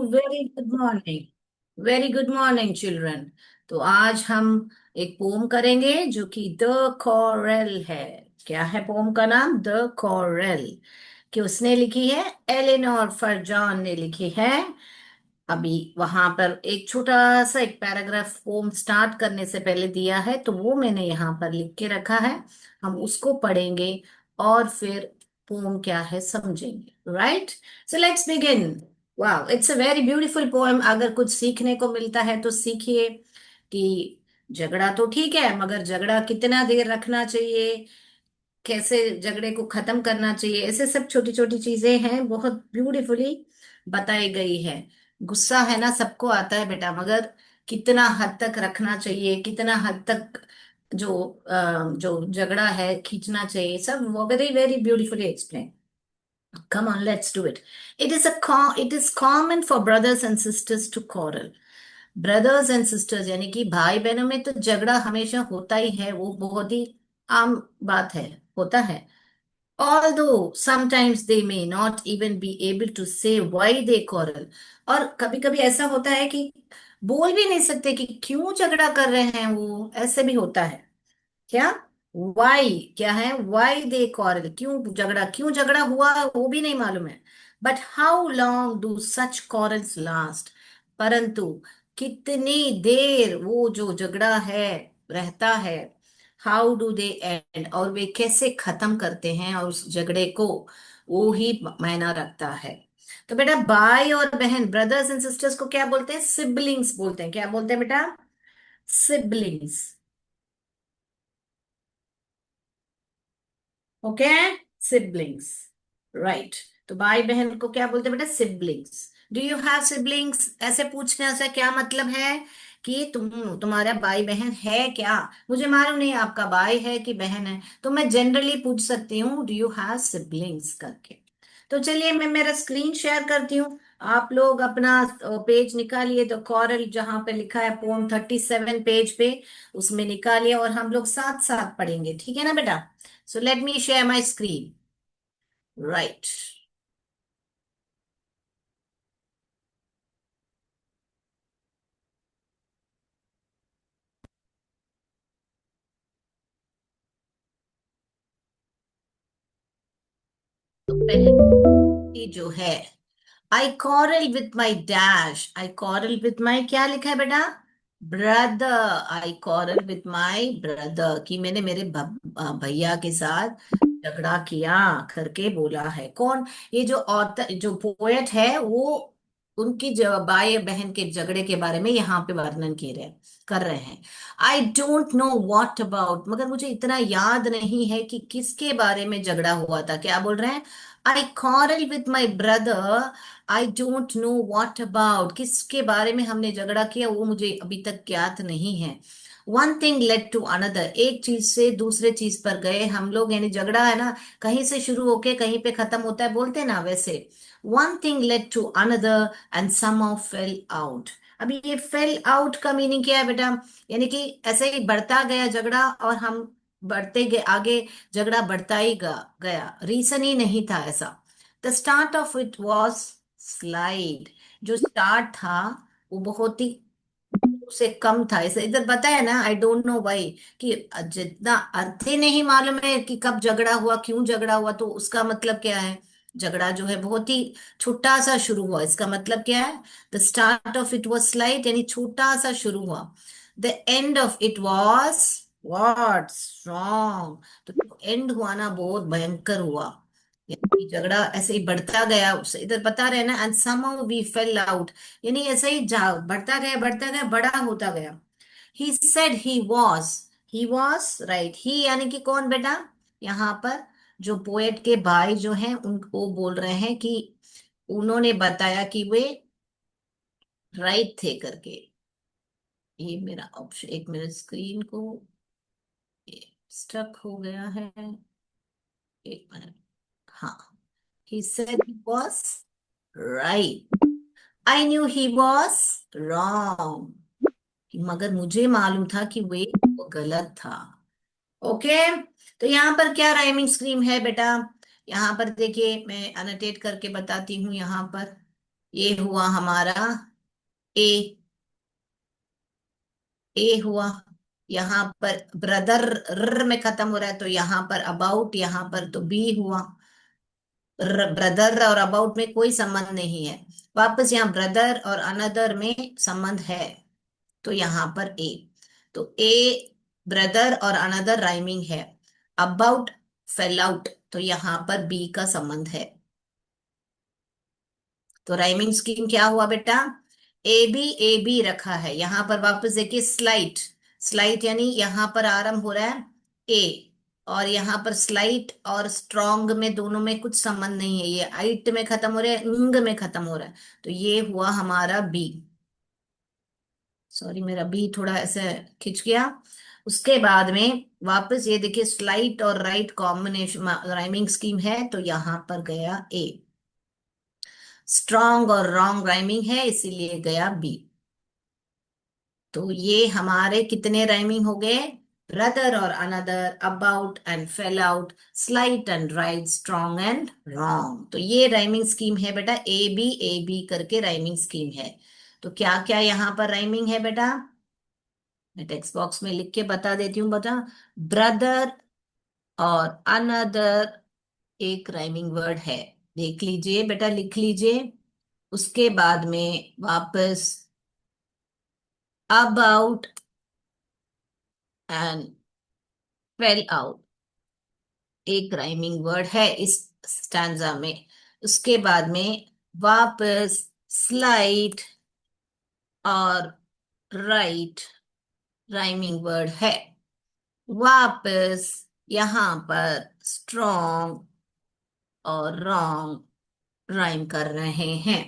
Very good morning. Very good morning children. तो आज हम एक पोम करेंगे जो कि द कॉरेल है। क्या है पोम का नाम? The coral. कि उसने लिखी है, एलेनोर फरजॉन ने लिखी है। अभी वहां पर एक छोटा सा एक पैराग्राफ पोम स्टार्ट करने से पहले दिया है, तो वो मैंने यहाँ पर लिख के रखा है। हम उसको पढ़ेंगे और फिर पोम क्या है समझेंगे। राइट? So let's begin. वाह, it's a very beautiful poem. अगर कुछ सीखने को मिलता है तो सीखिए कि झगड़ा तो ठीक है, मगर झगड़ा कितना देर रखना चाहिए, कैसे झगड़े को खत्म करना चाहिए, ऐसे सब छोटी छोटी चीजें हैं, बहुत ब्यूटीफुली बताई गई है। गुस्सा है ना, सबको आता है बेटा, मगर कितना हद तक रखना चाहिए, कितना हद तक जो झगड़ा है खींचना चाहिए, सब very very beautifully explain. Come on, let's do it. It is common for brothers and sisters to quarrel. Brothers and sisters यानी कि भाई बहनों में तो झगड़ा हमेशा होता ही है, वो बहुत ही आम बात है, होता है। Although sometimes they may not even be able to say why they quarrel. और कभी कभी ऐसा होता है कि बोल भी नहीं सकते कि क्यों झगड़ा कर रहे हैं, वो ऐसे भी होता है। क्या? वाई क्या है? वाई दे क्वारल, क्यों झगड़ा हुआ वो भी नहीं मालूम है। But how long do such quarrels last? परंतु कितनी देर वो जो झगड़ा है रहता है। हाउ डू दे एंड, और वे कैसे खत्म करते हैं, और उस झगड़े को वो ही मायना रखता है। तो बेटा, भाई और बहन, ब्रदर्स एंड सिस्टर्स को क्या बोलते हैं? सिबलिंग्स बोलते हैं। क्या बोलते हैं बेटा? सिबलिंग्स। Okay, siblings. राइट। तो भाई बहन को क्या बोलते हैं बेटा? Siblings. Do you have siblings? ऐसे पूछने से क्या मतलब है कि तुम्हारा भाई बहन है क्या? मुझे मालूम नहीं आपका भाई है कि बहन है, तो मैं जनरली पूछ सकती हूँ डू यू हैव सिबलिंग्स करके। तो चलिए मैं मेरा स्क्रीन शेयर करती हूँ। आप लोग अपना पेज निकालिए, तो कॉरल जहां पे लिखा है पोम 37 पेज पे, उसमें निकालिए और हम लोग साथ साथ पढ़ेंगे, ठीक है ना बेटा? So let me share my screen. Right. तो पहले जो है, I quarrel with my dash. I quarrel with my, क्या लिखा है बेटा? Brother. I quarrel with my brother, कि मैंने मेरे भैया के साथ झगड़ा किया करके बोला है। कौन? ये जो ऑथर, जो पोएट है, वो उनकी भाई बहन के झगड़े के बारे में यहाँ पे वर्णन कर रहे हैं। I don't know what about, मगर मुझे इतना याद नहीं है कि किसके बारे में झगड़ा हुआ था। क्या बोल रहे हैं? आई quarrel with my brother. I don't know what about, किसके बारे में हमने झगड़ा किया वो मुझे अभी तक ज्ञात नहीं है। One thing led to another, एक चीज से दूसरे चीज पर गए हम लोग, यानी झगड़ा है ना, कहीं से शुरू होके कहीं पे खत्म होता है, बोलते हैं ना वैसे। One thing led to another and somehow fell out. अभी ये फेल आउट का मीनिंग क्या है बेटा? यानी कि ऐसे ही बढ़ता गया झगड़ा, और हम बढ़ते गए आगे, झगड़ा बढ़ता ही गया, रीजन ही नहीं था ऐसा। The start of it was slide. जो स्टार्ट था वो बहुत ही से कम था, ऐसे इधर बताया ना, आई डोंट नो वाई, कि जितना अर्थ ही नहीं मालूम है कि कब झगड़ा हुआ, क्यों झगड़ा हुआ, तो उसका मतलब क्या है? झगड़ा जो है बहुत ही छोटा सा शुरू हुआ, इसका मतलब क्या है? The start of it was slight, यानी छोटा सा शुरू हुआ। The end of it was what? Strong. तो एंड हुआ ना, बहुत भयंकर हुआ। यानी झगड़ा ऐसे ही बढ़ता गया, इधर बता रहे हैं ना, and somehow we fell out, यानी ऐसे ही जा बढ़ता गया, बड़ा होता गया। He said he was right. He यानी कि कौन बेटा? यहाँ पर जो पोएट के भाई जो हैं उनको बोल रहे हैं कि उन्होंने बताया कि वे राइट थे करके। ये मेरा ऑप्शन, एक मिनट, स्क्रीन को स्टक हो गया है, एक मिनट। हाँ, he said he was right. I knew he was wrong. मगर मुझे मालूम था कि वे गलत था। ओके। तो यहाँ पर क्या राइमिंग स्कीम है बेटा? यहाँ पर देखिए, मैं अनोटेट करके बताती हूँ यहाँ पर। ये हुआ हमारा ए। ए हुआ। यहाँ पर ब्रदर र में खत्म हो रहा है, तो यहाँ पर अबाउट, यहाँ पर तो बी हुआ। ब्रदर और अबाउट में कोई संबंध नहीं है। वापस यहाँ ब्रदर और अनदर में संबंध है, तो यहाँ पर ए। तो ए, ब्रदर और अनदर राइमिंग है। अबाउट, फेल आउट, तो यहाँ पर बी का संबंध है। तो राइमिंग स्कीम क्या हुआ बेटा? ए बी रखा है। यहां पर वापस देखिए, स्लाइट। स्लाइट यानी यहां पर आरंभ हो रहा है ए, और यहां पर स्लाइट और स्ट्रॉन्ग में दोनों में कुछ संबंध नहीं है। ये आइट में खत्म हो रहा है, इंग में खत्म हो रहा है, तो ये हुआ हमारा बी। सॉरी, मेरा बी थोड़ा ऐसे खिंच गया। उसके बाद में वापस ये देखिए, स्लाइट और राइट कॉम्बिनेशन राइमिंग स्कीम है, तो यहां पर गया ए। स्ट्रॉन्ग और रॉन्ग राइमिंग है, इसीलिए गया बी। तो ये हमारे कितने राइमिंग हो गए? ब्रदर और another, about and fail out, slight and right, strong and wrong. तो ये राइमिंग स्कीम है बेटा, ए बी करके राइमिंग स्कीम है। तो क्या क्या यहाँ पर राइमिंग है बेटा? मैं टेक्स्ट बॉक्स में लिख के बता देती हूँ बेटा। ब्रदर और अनदर एक राइमिंग वर्ड है, देख लीजिए बेटा, लिख लीजिए। उसके बाद में वापस अबाउट एंड फेल आउट एक राइमिंग वर्ड है इस स्टैंजा में। उसके बाद में वापस स्लाइड और राइट राइमिंग वर्ड है। वापस यहाँ पर स्ट्रॉन्ग और रॉन्ग राइम कर रहे हैं।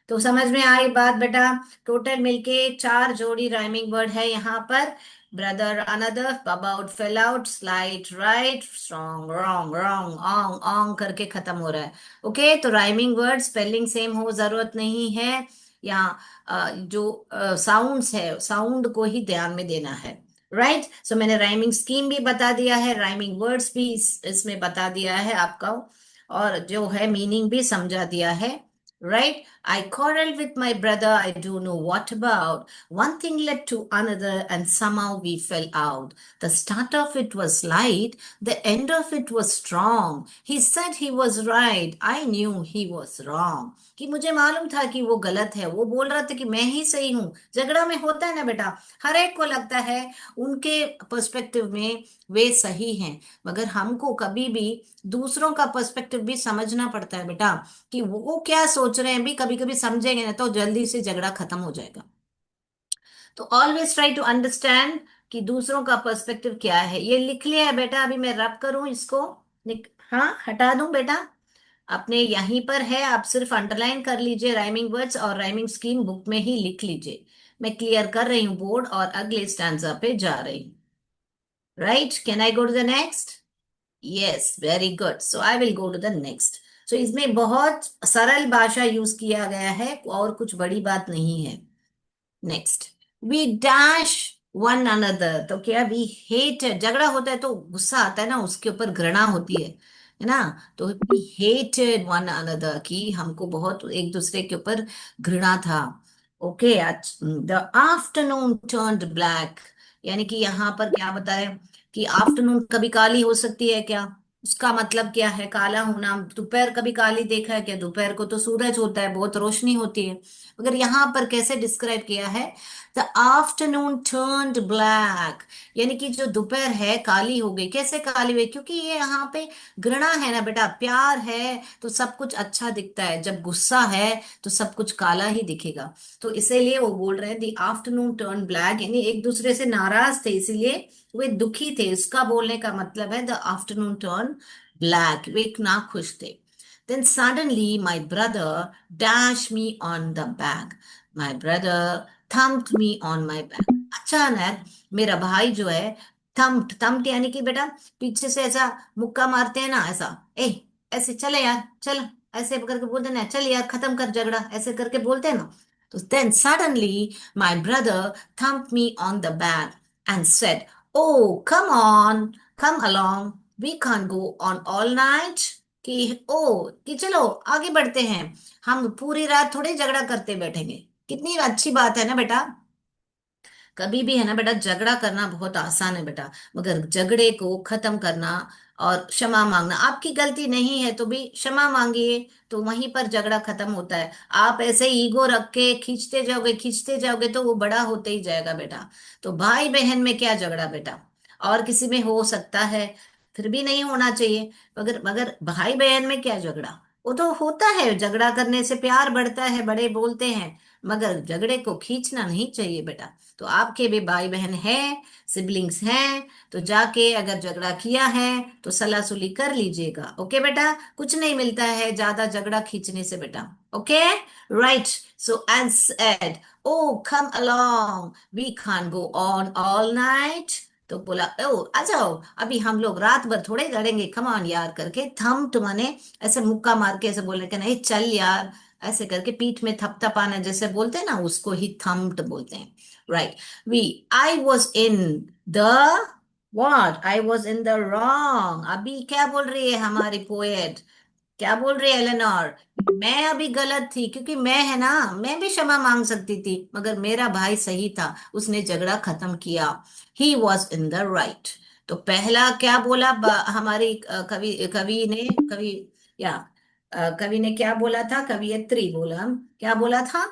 तो समझ में आई बात बेटा? टोटल मिलके चार जोड़ी राइमिंग वर्ड है यहाँ पर। Brother, another, about, fail out, slight, right, strong, wrong, wrong, Aung, Aung करके खत्म हो रहा है। ओके, तो राइमिंग वर्ड स्पेलिंग सेम हो जरूरत नहीं है। यहाँ जो साउंड्स है, साउंड को ही ध्यान में देना है। राइट, सो मैंने राइमिंग स्कीम भी बता दिया है, राइमिंग वर्ड्स भी इसमें बता दिया है आपका, और जो है मीनिंग भी समझा दिया है। Right, I quarreled with my brother, I don't know what about. One thing led to another, and somehow we fell out. The start of it was light, the end of it was strong. He said he was right, I knew he was wrong. कि मुझे मालूम था कि वो गलत है, वो बोल रहा था कि मैं ही सही हूं। झगड़ा में होता है ना बेटा, हर एक को लगता है उनके पर्सपेक्टिव में वे सही हैं, मगर हमको कभी भी दूसरों का पर्सपेक्टिव भी समझना पड़ता है बेटा, कि वो क्या सोच रहे हैं भी कभी कभी समझेंगे ना तो जल्दी से झगड़ा खत्म हो जाएगा। तो ऑलवेज ट्राई टू अंडरस्टैंड कि दूसरों का पर्सपेक्टिव क्या है। ये लिख लिया है बेटा, अभी मैं रब करूं इसको? हाँ, हटा दूं बेटा? अपने यहीं पर है, आप सिर्फ अंडरलाइन कर लीजिए राइमिंग वर्ड्स, और राइमिंग स्कीम बुक में ही लिख लीजिए। मैं क्लियर कर रही हूँ बोर्ड, और अगले स्टैंजा पे जा रही हूँ। Right, can I go to the next? Yes, very good, so I will go to the next. So इसमें बहुत सरल भाषा यूज किया गया है, और कुछ बड़ी बात नहीं है। Next, we dash one another, तो क्या वी हेट, झगड़ा होता है तो गुस्सा आता है ना, उसके ऊपर घृणा होती है ना? तो वी हेटेड वन अनदर, की हमको बहुत एक दूसरे के ऊपर घृणा था। Okay, the afternoon turned black, यानी कि यहाँ पर क्या बताए कि आफ्टरनून कभी काली हो सकती है क्या? उसका मतलब क्या है काला होना? दोपहर कभी काली देखा है क्या? दोपहर को तो सूरज होता है, बहुत रोशनी होती है। मगर यहाँ पर कैसे डिस्क्राइब किया है? द आफ्टरनून टर्न्ड ब्लैक, यानी कि जो दोपहर है काली हो गई। कैसे काली हुई? क्योंकि ये यहाँ पे घृणा है ना बेटा, प्यार है तो सब कुछ अच्छा दिखता है, जब गुस्सा है तो सब कुछ काला ही दिखेगा। तो इसीलिए वो बोल रहे हैं द आफ्टरनून टर्न ब्लैक, यानी एक दूसरे से नाराज थे, इसीलिए वे दुखी थे। इसका बोलने का मतलब है द आफ्टरनून टर्न ब्लैक, वे ना खुश थे। Then suddenly my brother dashed me on the back. My brother thumped me on my back. अचानक मेरा भाई जो है, थम्प्ड, थम्प्ड यानी कि बेटा पीछे से ऐसा मुक्का मारते हैं ना, ऐसा, ए ऐसे चले यार चल, ऐसे करके बोलते हैं ना, चल यार खत्म कर झगड़ा, ऐसे करके बोलते हैं ना। तो then suddenly my brother thumped me on the back and said, "Oh, come on, come along. We can't go on all night." कि ओ कि चलो आगे बढ़ते हैं, हम पूरी रात थोड़े झगड़ा करते बैठेंगे। कितनी अच्छी बात है ना बेटा। कभी भी है ना बेटा, झगड़ा करना बहुत आसान है बेटा, मगर झगड़े को खत्म करना और क्षमा मांगना, आपकी गलती नहीं है तो भी क्षमा मांगिए, तो वहीं पर झगड़ा खत्म होता है। आप ऐसे ईगो रख के खींचते जाओगे तो वो बड़ा होते ही जाएगा बेटा। तो भाई बहन में क्या झगड़ा बेटा, और किसी में हो सकता है, फिर भी नहीं होना चाहिए। मगर मगर भाई बहन में क्या झगड़ा, वो तो होता है, झगड़ा करने से प्यार बढ़ता है, बड़े बोलते हैं, मगर झगड़े को खींचना नहीं चाहिए बेटा। तो आपके भी भाई बहन हैं, सिबलिंग्स हैं, तो जाके अगर झगड़ा किया है तो सलाह सुली कर लीजिएगा। ओके बेटा, कुछ नहीं मिलता है ज्यादा झगड़ा खींचने से बेटा। Okay, right. So and said, oh come along, we can't go on all night. तो बोला, ओ आ जाओ, अभी हम लोग रात भर थोड़े लड़ेंगे, कम ऑन यार करके, थम तो माने ऐसे मुक्का मार के ऐसे बोलने के, नहीं चल यार, ऐसे करके पीठ में थपथपाना जैसे बोलते हैं ना, उसको ही थम्प्ड बोलते हैं। Right. We I was in the what, I was in the wrong. अभी क्या बोल रही है हमारी पोएट, क्या बोल रही है एलेनोर, मैं अभी गलत थी, क्योंकि मैं है ना, मैं भी क्षमा मांग सकती थी, मगर मेरा भाई सही था, उसने झगड़ा खत्म किया। ही वॉज इन द राइट। तो पहला क्या बोला हमारी कवि या कवि ने क्या बोला था, कवियत्री बोला, क्या बोला था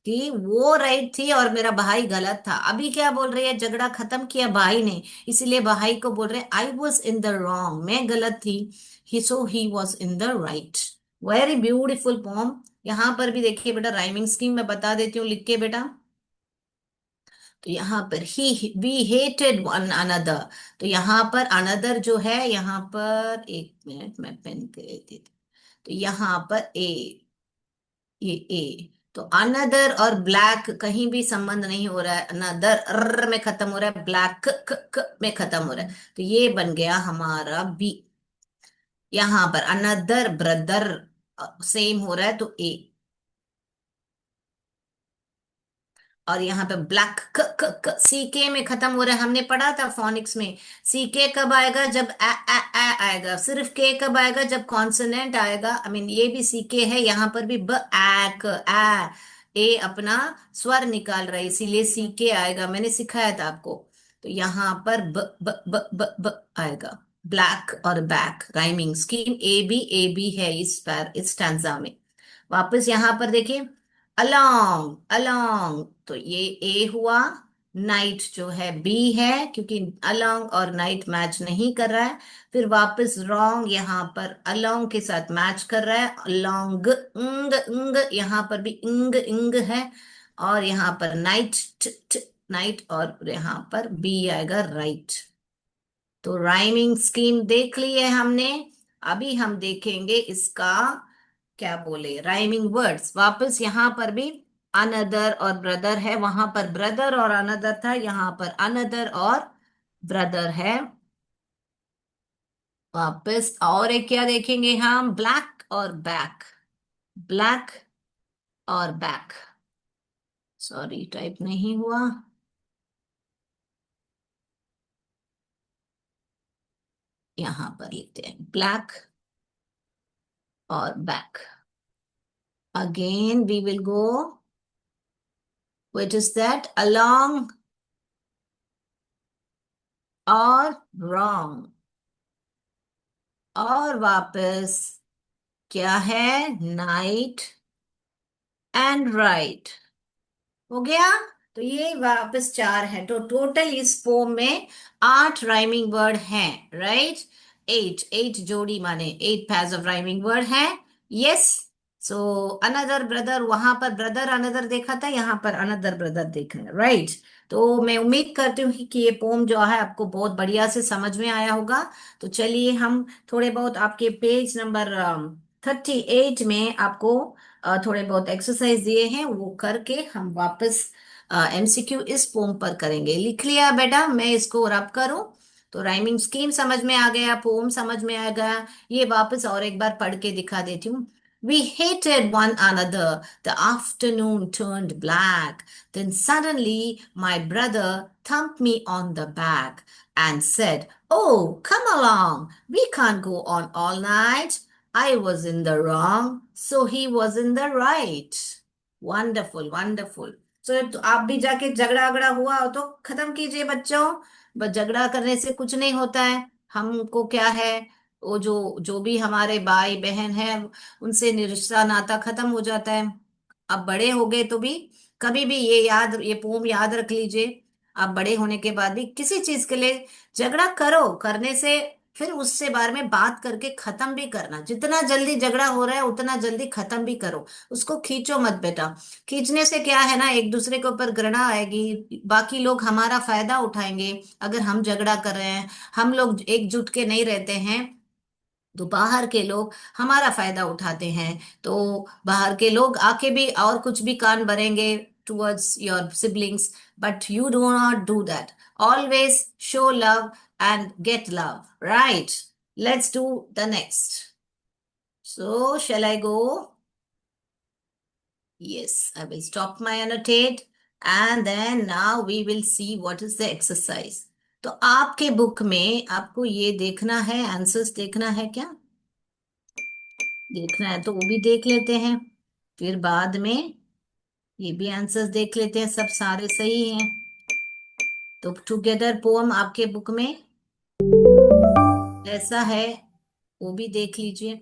कि वो राइट थी और मेरा भाई गलत था। अभी क्या बोल रही है, झगड़ा खत्म किया भाई ने, इसीलिए भाई को बोल रहे I was in the wrong, मैं गलत थी, he was in the right. Very beautiful poem. यहाँ पर भी देखिए बेटा, राइमिंग स्कीम मैं बता देती हूँ लिख के बेटा। तो यहाँ पर ही वी हेटेड वन अनदर, तो यहाँ पर अनदर जो है, यहाँ पर एक मिनट मैं पेन के लेती थी, तो यहाँ पर ये ए, तो अनदर और ब्लैक कहीं भी संबंध नहीं हो रहा है, अनदर में खत्म हो रहा है, ब्लैक में खत्म हो रहा है, तो ये बन गया हमारा बी। यहाँ पर अनदर ब्रदर सेम हो रहा है तो ए, और यहाँ पे ब्लैक सीके में खत्म हो रहा है, हमने पढ़ा था फोनिक्स में, सीके कब आएगा, जब आ आएगा, सिर्फ के कब आएगा, जब कॉन्सोनेंट आएगा। आई मीन ये भी सीके है, यहाँ पर भी ब ऐक आ, ए अपना स्वर निकाल रहा है, इसीलिए सीके आएगा, मैंने सिखाया था आपको। तो यहाँ पर ब आएगा। ब्लैक और back rhyming scheme A B है इस स्टैंजा में। वापस यहाँ पर देखिए, अलोंग अलोंग, तो ये ए हुआ, नाइट जो है बी है, क्योंकि अलोंग और नाइट मैच नहीं कर रहा है। फिर वापस रॉन्ग, यहाँ पर अलोंग के साथ मैच कर रहा है, अलोंग इंग इंग, यहाँ पर भी इंग इंग है, और यहाँ पर नाइट नाइट, और यहाँ पर बी आएगा राइट। तो राइमिंग स्कीम देख ली है हमने। अभी हम देखेंगे इसका क्या बोले, राइमिंग वर्ड्स। वापस यहाँ पर भी अनदर और ब्रदर है, वहां पर ब्रदर और अनदर था, यहाँ पर अनदर और ब्रदर है। वापस और एक क्या देखेंगे हम, ब्लैक और बैक, ब्लैक और बैक, सॉरी टाइप नहीं हुआ, यहाँ पर लिखते हैं ब्लैक और back. Again we will go, which is that along और wrong, और वापस क्या है, नाइट एंड राइट। हो गया। तो ये वापस चार है, तो टोटल इस पोम में 8 राइमिंग वर्ड हैं, राइट। एट जोड़ी माने 8 pairs ऑफ राइमिंग वर्ड है। यस। सो अनदर ब्रदर, वहां पर ब्रदर अनदर देखा था, यहाँ पर अनदर ब्रदर देख रहे हैं, राइट। तो मैं उम्मीद करती हूँ कि ये पोम जो है आपको बहुत बढ़िया से समझ में आया होगा। तो चलिए हम थोड़े बहुत आपके पेज नंबर 38 में आपको थोड़े बहुत एक्सरसाइज दिए हैं, वो करके हम वापस एमसीक्यू इस पोम पर करेंगे। लिख लिया बेटा, मैं इसको रब करूं, तो राइमिंग स्कीम समझ में आ गया, पोम समझ में आ गया। ये वापस और एक बार पढ़ के दिखा देती हूँ। We hated one another. The afternoon turned black. Then suddenly my brother thumped me on the back and said, oh, come along. We can't go on all night. I was in the wrong, so he was in the right. Wonderful, wonderful. तो आप भी जाके झगड़ा अगड़ा हुआ हो तो खत्म कीजिए बच्चों। बस झगड़ा करने से कुछ नहीं होता है। हमको क्या है, वो जो जो भी हमारे भाई बहन है उनसे रिश्ता नाता खत्म हो जाता है। अब बड़े हो गए तो भी कभी भी ये पोम याद रख लीजिए। आप बड़े होने के बाद भी किसी चीज के लिए झगड़ा करो, करने से फिर उससे बारे में बात करके खत्म भी करना। जितना जल्दी झगड़ा हो रहा है उतना जल्दी खत्म भी करो। उसको खींचो मत बेटा। खींचने से क्या है ना, एक दूसरे के ऊपर घृणा आएगी, बाकी लोग हमारा फायदा उठाएंगे। अगर हम झगड़ा कर रहे हैं, हम लोग एकजुट के नहीं रहते हैं, तो बाहर के लोग हमारा फायदा उठाते हैं। तो बाहर के लोग आके भी और कुछ भी कान भरेंगे towards your siblings. But you do not do that. Always show love and get love, right? Let's do the next. So shall I go? Yes, I will stop my annotate, and then now we will see what is the exercise. तो आपके book में आपको ये देखना है, answers देखना है क्या? देखना है तो वो भी देख लेते हैं। फिर बाद में ये भी आंसर्स देख लेते हैं, सब सारे सही हैं। तो टुगेदर पोम आपके बुक में ऐसा है, वो भी देख लीजिए।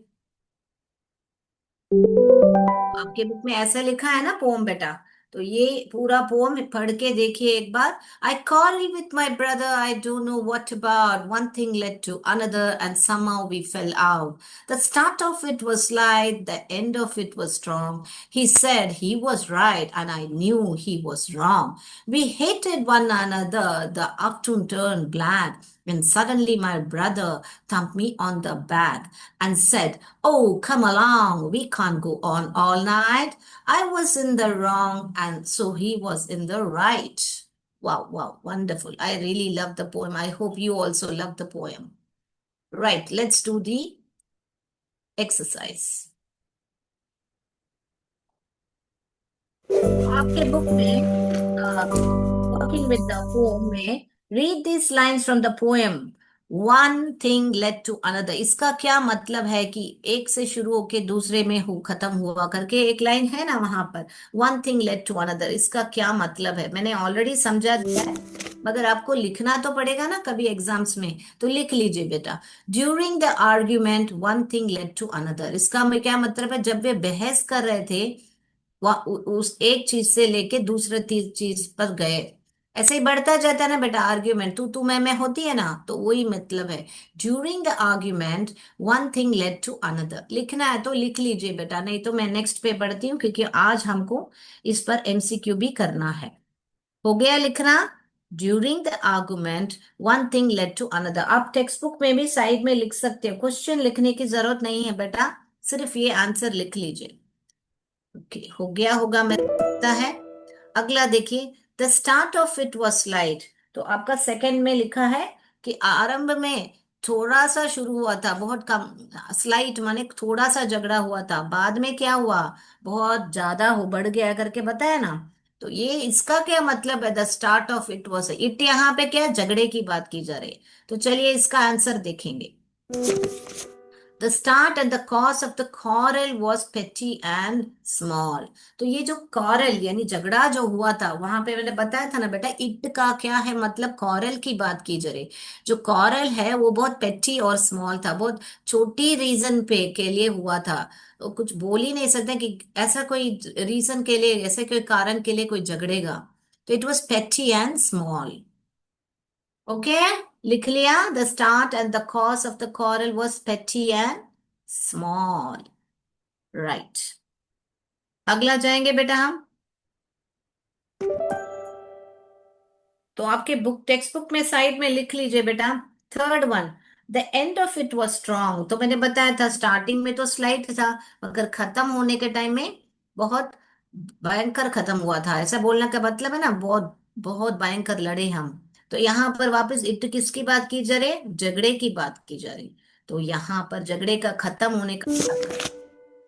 आपके बुक में ऐसा लिखा है ना पोम बेटा, तो ये पूरा पोम पढ़ के देखिए एक बार। आई quarreled with my brother, I don't know what about. One thing led to another, and somehow we fell out. The start of it was light, the end of it was strong. He said he was right, and I knew he was wrong. We hated one another, the afternoon turned black, when suddenly my brother thumped me on the back and said, "Oh, come along. We can't go on all night." I was in the wrong, and so he was in the right. Wow, wow, wonderful. I really love the poem. I hope you also love the poem. Right, let's do the exercise. आपके book में working with the poem में read this lines from the poem. One thing led to another, इसका क्या मतलब है कि एक से शुरू होके दूसरे में हो खत्म हुआ करके एक लाइन है ना वहां पर। One thing led to another, इसका क्या मतलब है मैंने ऑलरेडी समझा दिया है, मगर आपको लिखना तो पड़ेगा ना कभी एग्जाम्स में, तो लिख लीजिए बेटा। During the argument one thing led to another, इसका में क्या मतलब है, जब वे बहस कर रहे थे उस एक चीज से लेके दूसरे चीज पर गए। ऐसे ही बढ़ता जाता है ना बेटा आर्ग्यूमेंट, तू मैं होती है ना, तो वही मतलब है। During the argument one thing led to another, लिखना है तो लिख लीजिए बेटा, नहीं तो मैं नेक्स्ट पे पढ़ती हूँ क्योंकि आज हमको इस पर एमसीक्यू भी करना है। हो गया लिखना? During the argument one thing led to another. आप टेक्स्ट बुक में भी साइड में लिख सकते हो, क्वेश्चन लिखने की जरूरत नहीं है बेटा, सिर्फ ये आंसर लिख लीजिए। ओके, हो गया होगा मेरे को लगता है। अगला देखिए, the start of it was slide. तो आपका सेकंड में लिखा है कि आरंभ में थोड़ा सा शुरू हुआ था, बहुत कम। स्लाइट माने थोड़ा सा झगड़ा हुआ था, बाद में क्या हुआ, बहुत ज्यादा हो बढ़ गया करके बताया ना। तो ये इसका क्या मतलब है, the start of it was it, यहाँ पे क्या झगड़े की बात की जा रही है। तो चलिए इसका आंसर देखेंगे। The start and the cause of the quarrel was petty and small. तो ये जो quarrel यानी झगड़ा जो हुआ था, वहां पे मैंने बताया था ना बेटा, इट का क्या है मतलब, quarrel की बात की जा रही। जो quarrel है वो बहुत petty और small था, बहुत छोटी रीजन पे के लिए हुआ था। तो कुछ बोल ही नहीं सकते कि ऐसा कोई रीजन के लिए, ऐसे कोई कारण के लिए कोई झगड़ेगा। तो it was petty and small. Okay, लिख लिया। The start and the cause of the quarrel was petty and small. Right, अगला जाएंगे बेटा हम। तो आपके बुक टेक्स्ट बुक में साइड में लिख लीजिए बेटा, third one, the end of it was strong. तो मैंने बताया था स्टार्टिंग में तो स्लाइट था, मगर खत्म होने के टाइम में बहुत भयंकर खत्म हुआ था। ऐसा बोलने का मतलब है ना, बहुत बहुत भयंकर लड़े हम। तो यहाँ पर वापस इट किसकी बात की जा रही, झगड़े की बात की जा रही। तो यहाँ पर झगड़े का खत्म होने का बात कर।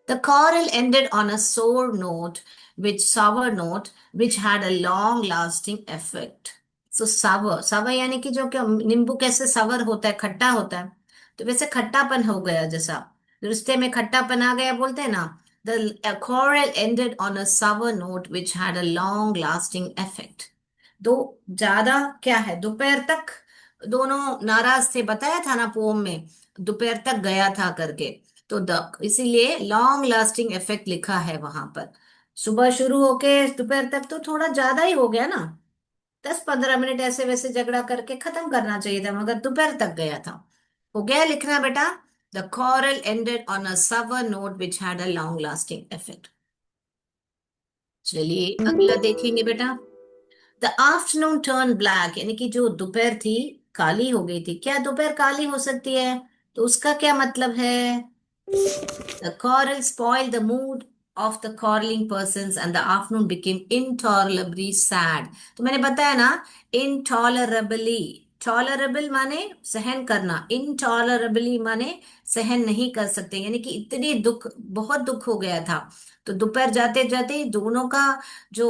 The quarrel ended on a sour note, which had a long-lasting effect. So sour, sour यानी कि जो क्या नींबू कैसे sour होता है, खट्टा होता है, तो वैसे खट्टापन हो गया जैसा। रिश्ते में खट्टापन आ गया बोलते हैं ना। The quarrel ended on a sour note which had a long lasting effect. दो ज्यादा क्या है, दोपहर तक दोनों नाराज थे, बताया था ना पोम में, दोपहर तक गया था करके। तो द इसीलिए लॉन्ग लास्टिंग इफेक्ट लिखा है वहां पर। सुबह शुरू होके दोपहर तक तो थोड़ा ज्यादा ही हो गया ना, 10-15 मिनट ऐसे वैसे झगड़ा करके खत्म करना चाहिए था, मगर दोपहर तक गया था। हो गया लिखना बेटा। The quarrel ended on a sour note which had a long lasting effect. चलिए अगला देखेंगे बेटा। द आफ्टरनून टर्न ब्लैक, यानी कि जो दोपहर थी काली हो गई थी। क्या दोपहर काली हो सकती है? तो उसका क्या मतलब है? The quarrel spoiled the mood of the quarreling persons and the afternoon became intolerably sad. तो मैंने बताया ना, intolerably, tolerable माने सहन करना, intolerably माने सहन नहीं कर सकते, यानी कि इतनी दुख, बहुत दुख हो गया था। तो दोपहर जाते जाते दोनों का जो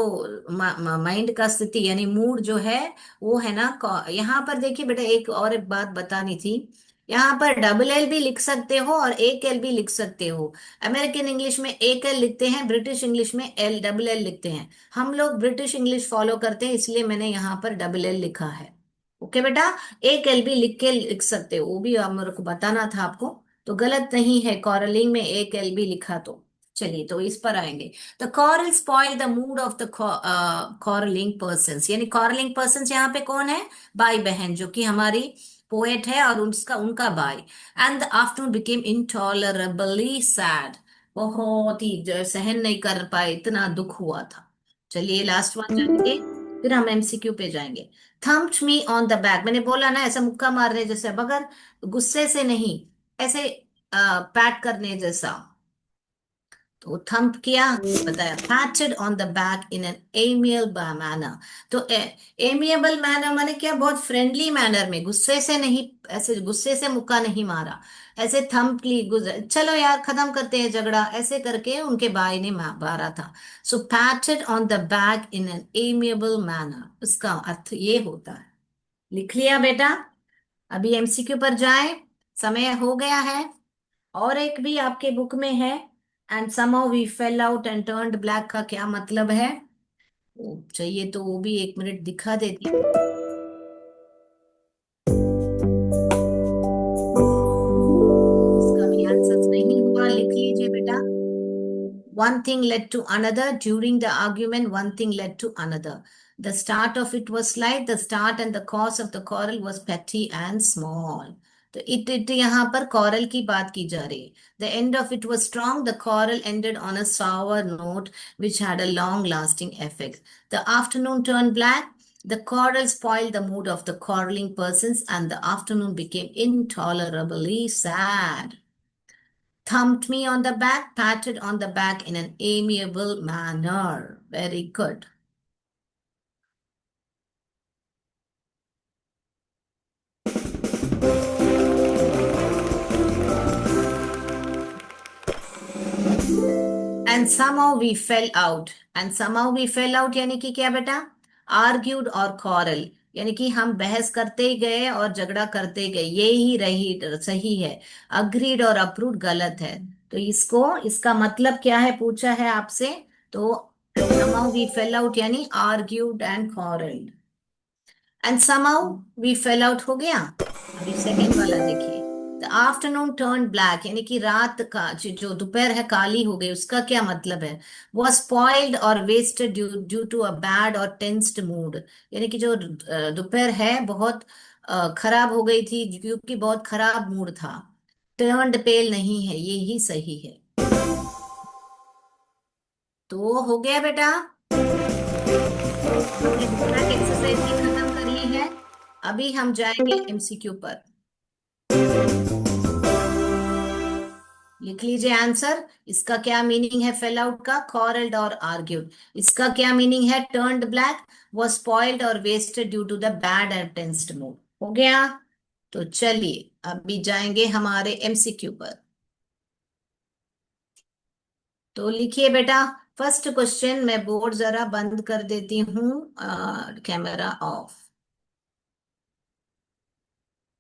माइंड का स्थिति यानी मूड जो है वो है ना, यहाँ पर देखिए बेटा, एक और एक बात बतानी थी। यहाँ पर डबल एल भी लिख सकते हो और एक एल भी लिख सकते हो। अमेरिकन इंग्लिश में एक एल लिखते हैं, ब्रिटिश इंग्लिश में एल डबल एल लिखते हैं। हम लोग ब्रिटिश इंग्लिश फॉलो करते हैं, इसलिए मैंने यहाँ पर डबल एल लिखा है। ओके बेटा, एक एल भी लिख के लिख सकते हो, वो भी मेरे को बताना था आपको। तो गलत नहीं है, कॉरलिंग में एक एल भी लिखा तो। चलिए तो इस पर आएंगे। The coral spoil the mood off the quarrelling person, यानी कॉरलिंग पर्सन यहाँ पे कौन है? भाई बहन, जो कि हमारी पोएट है और उसका उनका भाई। And the afternoon became intolerably sad, बहुत ही सहन नहीं कर पाए, इतना दुख हुआ था। चलिए लास्ट वन जाएंगे, फिर हम एमसीक्यू पे जाएंगे। Thumped me on the back, मैंने बोला ना ऐसा मुक्का मारने जैसे, मगर गुस्से से नहीं, ऐसे पैट करने जैसा। तो थंप किया, बताया पैटेड on the back in an amiable manner. तो एमिएबल मैनर माने क्या? बहुत फ्रेंडली मैनर में, गुस्से से नहीं, ऐसे गुस्से से मुक्का नहीं मारा, ऐसे थंप ली, गुजर चलो यार खत्म करते हैं झगड़ा, ऐसे करके उनके भाई ने मारा था। So patted on the back in an amiable manner, उसका अर्थ ये होता है। लिख लिया बेटा? अभी एमसीक्यू पर जाए, समय हो गया है। और एक भी आपके बुक में है, and somehow we fell out and turned black का क्या मतलब है? वो चाहिए तो वो भी 1 मिनट दिखा देती हूँ। इसका भी आंसर नहीं हुआ, लिख लीजिए बेटा। One thing led to another. During the argument, one thing led to another. The start of it was slight. The start and the cause of the quarrel was petty and small. तो it यहाँ पर coral की बात की जा रही है। The end of it was strong. The quarrel ended on a sour note which had a long lasting effect. The afternoon turned black. The quarrel spoiled the mood of the quarreling persons, and the afternoon became intolerably sad. Thumped me on the back, patted on the back in an amiable manner. Very good. And somehow we fell out. And somehow we fell out यानी कि क्या बेटा? Argued और quarrel, यानी कि हम बहस करते ही गए और झगड़ा करते गए, ये ही रही सही है। अग्रीड और अप्रूव गलत है। तो इसको, इसका मतलब क्या है पूछा है आपसे। तो somehow we fell out यानी argued and quarreled, and somehow we fell out हो गया। अभी सेकंड वाला देखिए। द आफ्टरनून टर्न ब्लैक, यानी कि रात का जो दोपहर है काली हो गई, उसका क्या मतलब है? वॉज स्पॉइल्ड और wasted due to a bad और टेंस्ड मूड, यानी कि जो दोपहर है बहुत खराब हो गई थी क्योंकि बहुत खराब मूड था। टर्न्ड पेल नहीं है, ये ही सही है। तो हो गया बेटा, हमने बुक बैक एक्सरसाइज भी खत्म कर ली है। अभी हम जाएंगे एमसीक्यू पर। लिख लीजिए आंसर। इसका क्या मीनिंग है फेल आउट का? कॉरल्ड और आर्ग्यूड। इसका क्या मीनिंग है टर्न्ड ब्लैक? वो स्पॉइल्ड और wasted due to the bad and tensed mood. हो गया? तो चलिए अभी जाएंगे हमारे एमसीक्यू पर। तो लिखिए बेटा, फर्स्ट क्वेश्चन, मैं बोर्ड जरा बंद कर देती हूँ, कैमरा ऑफ।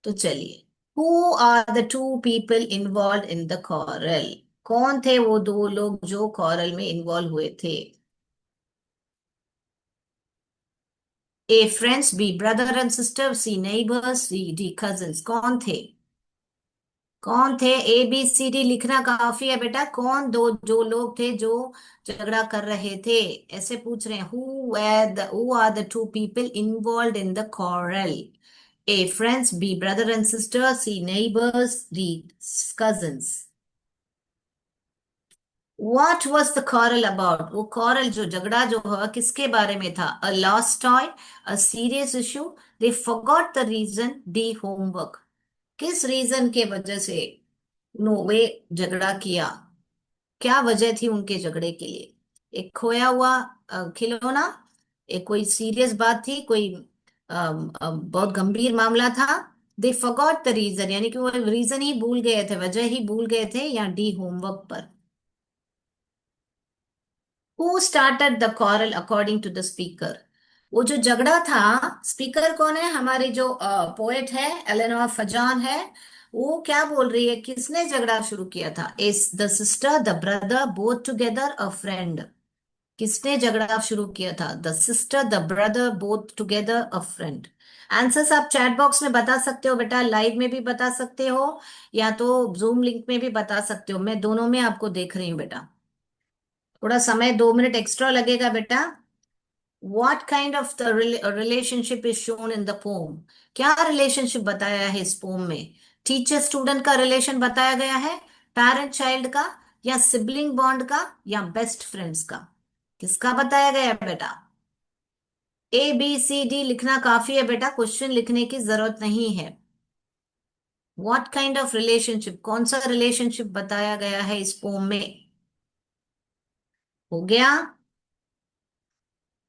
तो चलिए, who are the two people involve in the quarrel? कौन थे वो दो लोग जो कॉरल में इन्वॉल्व हुए थे? A friends, B brother and sister, C neighbours, C D cousins. कौन थे? कौन थे? ए बी सी डी लिखना काफी है बेटा। कौन दो जो लोग थे जो झगड़ा कर रहे थे? ऐसे पूछ रहे हैं। Who are the two people involve in the quarrel? A friends, B brother and sister, C neighbours, D cousins. What was the quarrel about? वो quarrel जो झगड़ा जो हुआ किसके बारे में था? A lost toy, a serious issue, they forgot the reason, the homework। किस रीजन के वजह से नो वे झगड़ा किया? क्या वजह थी उनके झगड़े के लिए? एक खोया हुआ खिलौना, एक कोई सीरियस बात थी, कोई बहुत गंभीर मामला था। दे फॉरगॉट द रीजन, यानी कि वो रीजन ही भूल गए थे, वजह ही भूल गए थे, या डी होमवर्क पर। Who started the quarrel according to the speaker? वो जो झगड़ा था, स्पीकर कौन है? हमारी जो पोएट है एलेनोर फजान है। वो क्या बोल रही है? किसने झगड़ा शुरू किया था? Is the sister, the brother, both together, a friend? किसने झगड़ा शुरू किया था? The sister, the brother, both together, a friend? Answers आप चैट बॉक्स में बता सकते हो बेटा, लाइव में भी बता सकते हो, या तो जूम लिंक में भी बता सकते हो। मैं दोनों में आपको देख रही हूँ बेटा। थोड़ा समय, 2 मिनट एक्स्ट्रा लगेगा बेटा। What kind of the relationship is shown in the poem? क्या रिलेशनशिप बताया है इस पोम में? टीचर स्टूडेंट का रिलेशन बताया गया है, पेरेंट चाइल्ड का, या सिबलिंग बॉन्ड का, या बेस्ट फ्रेंड्स का? किसका बताया गया है बेटा? ए बी सी डी लिखना काफी है बेटा, क्वेश्चन लिखने की जरूरत नहीं है। व्हाट काइंड ऑफ रिलेशनशिप, कौन सा रिलेशनशिप बताया गया है इस पोम में? हो गया।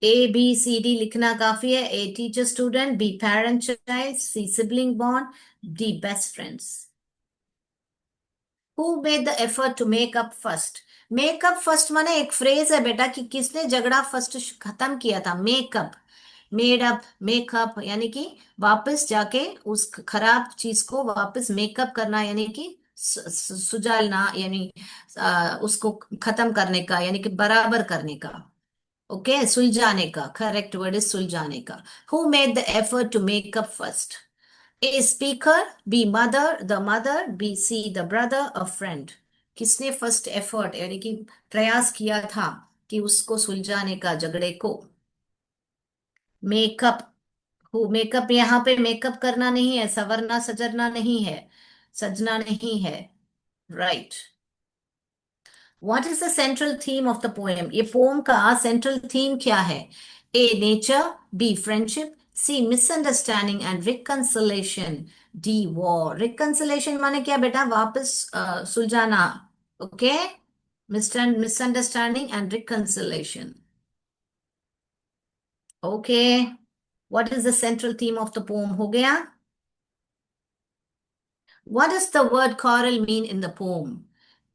ए बी सी डी लिखना काफी है। A teacher student, B parent child, C sibling bond, D best friends. Who made the effort to make up first? Makeup first माने एक फ्रेज है बेटा कि किसने झगड़ा फर्स्ट खत्म किया था। मेकअप, मेड अप, मेकअप यानी कि वापस जाके उस खराब चीज को वापस मेकअप करना, यानी कि सुझालना, यानी उसको खत्म करने का, यानी कि बराबर करने का। ओके, सुलझाने का, करेक्ट वर्ड इज सुलझाने का। Who made the effort to make up first? A speaker, B mother, the mother, B C the brother, a friend? किसने फर्स्ट एफर्ट यानी कि प्रयास किया था कि उसको सुलझाने का, झगड़े को? मेकअप। हु मेकअप, यहाँ पे मेकअप करना नहीं है, संवरना सजरना नहीं है, सजना नहीं है। Right. What is the central theme of the poem? ये पोम का सेंट्रल थीम क्या है? A nature, B friendship, C misunderstanding and reconciliation, D war. Reconciliation माने क्या बेटा? वापस सुलझाना। Okay, misunderstanding and reconciliation. Okay, what is the central theme of the poem? हो गया। What does the word quarrel mean in the poem?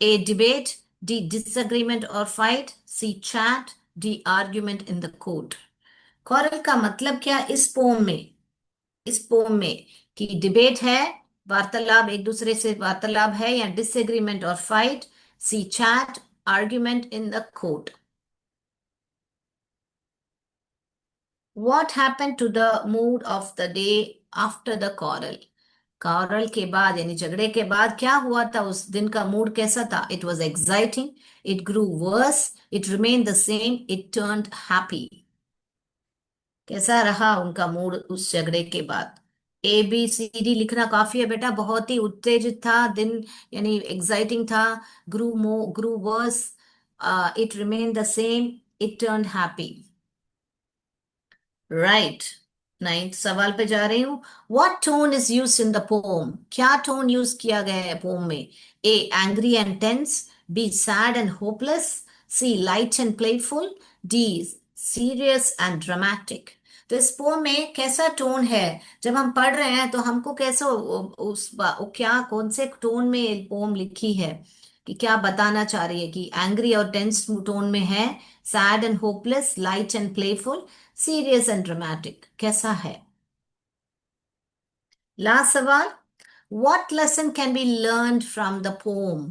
A debate, D disagreement or fight, C chat, D argument in the court। quarrel का मतलब क्या इस poem में? इस poem में कि डिबेट है, वार्तालाप, एक दूसरे से वार्तालाप है, या डिसएग्रीमेंट और fight, C chat, argument in the court. What happened to the mood of the day after the quarrel? Quarrel के बाद यानी झगड़े के बाद क्या हुआ था? उस दिन का मूड कैसा था? It was exciting, it grew worse, it remain the same, it turned happy. कैसा रहा उनका मूड उस झगड़े के बाद? ए बी सी डी लिखना काफी है बेटा। बहुत ही उत्तेजित था दिन, यानी एक्साइटिंग था। Grew worse, it remain the same, it turned happy. Right. Ninth सवाल पे जा रही हूँ। What tone is use in the poem? क्या टोन यूज किया गया है पोम में? A angry and tense, B sad and hopeless, C light and playful, D serious and dramatic. तो इस पोम में कैसा टोन है? जब हम पढ़ रहे हैं तो हमको कैसे क्या कौन से टोन में ये पोम लिखी है, कि क्या बताना चाह रही है? कि एंग्री और टेंस टोन में है, sad and hopeless, light and playful, serious and dramatic, कैसा है? लास्ट सवाल। What lesson can be learned from the poem?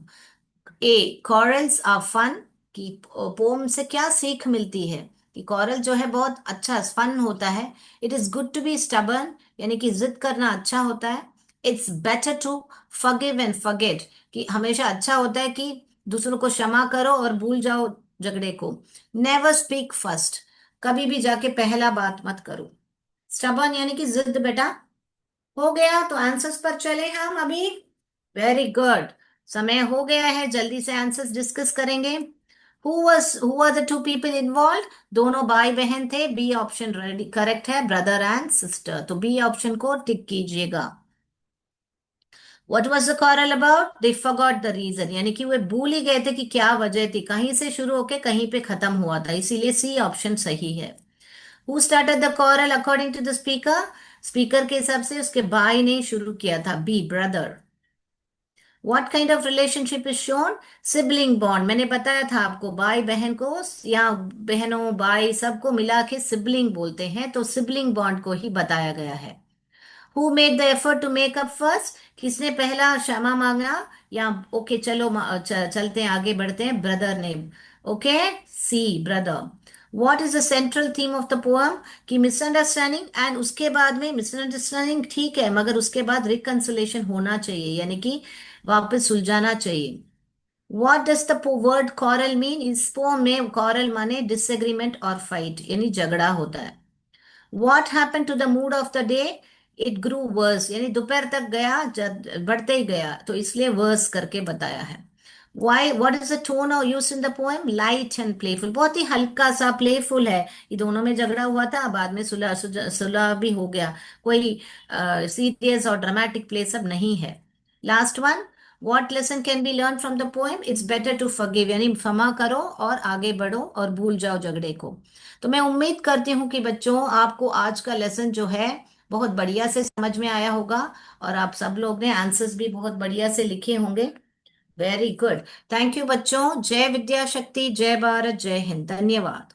A, quarrels are fun, कि पोम से क्या सीख मिलती है? कि कॉरल जो है बहुत अच्छा फन होता है। It is good to be stubborn, यानी कि जिद करना अच्छा होता है। It's better to forgive and forget, कि हमेशा अच्छा होता है कि दूसरों को क्षमा करो और भूल जाओ झगड़े को। नेवर स्पीक फर्स्ट, कभी भी जाके पहला बात मत करो। स्टबर्न यानी कि जिद बेटा। हो गया, तो आंसर्स पर चले हम अभी। Very good. समय हो गया है, जल्दी से आंसर्स डिस्कस करेंगे। Who are the two people involve? दोनों भाई बहन थे। बी ऑप्शन रेडी करेक्ट है, ब्रदर एंड सिस्टर, तो बी ऑप्शन को टिक कीजिएगा। What was the quarrel about? They forgot the reason, यानी कि वे भूल ही गए थे कि क्या वजह थी, कहीं से शुरू होके कहीं पे खत्म हुआ था, इसीलिए सी ऑप्शन सही है। Who started the quarrel according to the speaker? Speaker के हिसाब से उसके भाई ने शुरू किया था, B brother. What kind of relationship is shown? Sibling bond, मैंने बताया था आपको, भाई बहन को या बहनों भाई सबको मिला के सिबलिंग बोलते हैं, तो सिबलिंग बॉन्ड को ही बताया गया है। Who made the effort to make up first? किसने पहला क्षमा मांगा? या ओके चलो चलते हैं, आगे बढ़ते हैं, ब्रदर ने। Okay, C brother. What is the central theme of the poem? कि मिसअंडरस्टैंडिंग, एंड उसके बाद में मिसअंडरस्टैंडिंग ठीक है, मगर उसके बाद रिकंसिलेशन होना चाहिए, यानी कि वापस सुलझाना चाहिए। What does the word quarrel mean? इस पोम में कॉरल माने डिसएग्रीमेंट और फाइट, यानी झगड़ा होता है। What happened to the mood of the day? It grew worse, यानी दोपहर तक गया, बढ़ते ही गया, तो इसलिए वर्स करके बताया है। Why? What is the tone or use in the poem? Light and playful, बहुत ही हल्का सा प्लेफुल है। ये दोनों में झगड़ा हुआ था, बाद में सुलह सुलह भी हो गया। कोई सीरियस और ड्रामेटिक प्ले सब नहीं है। Last one. What lesson can be learned from the poem? It's better to forgive, यानी क्षमा करो और आगे बढ़ो और भूल जाओ झगड़े को। तो मैं उम्मीद करती हूँ कि बच्चों आपको आज का लेसन जो है बहुत बढ़िया से समझ में आया होगा, और आप सब लोग ने आंसर्स भी बहुत बढ़िया से लिखे होंगे। Very good. थैंक यू बच्चों। जय विद्या शक्ति, जय भारत, जय हिंद, धन्यवाद।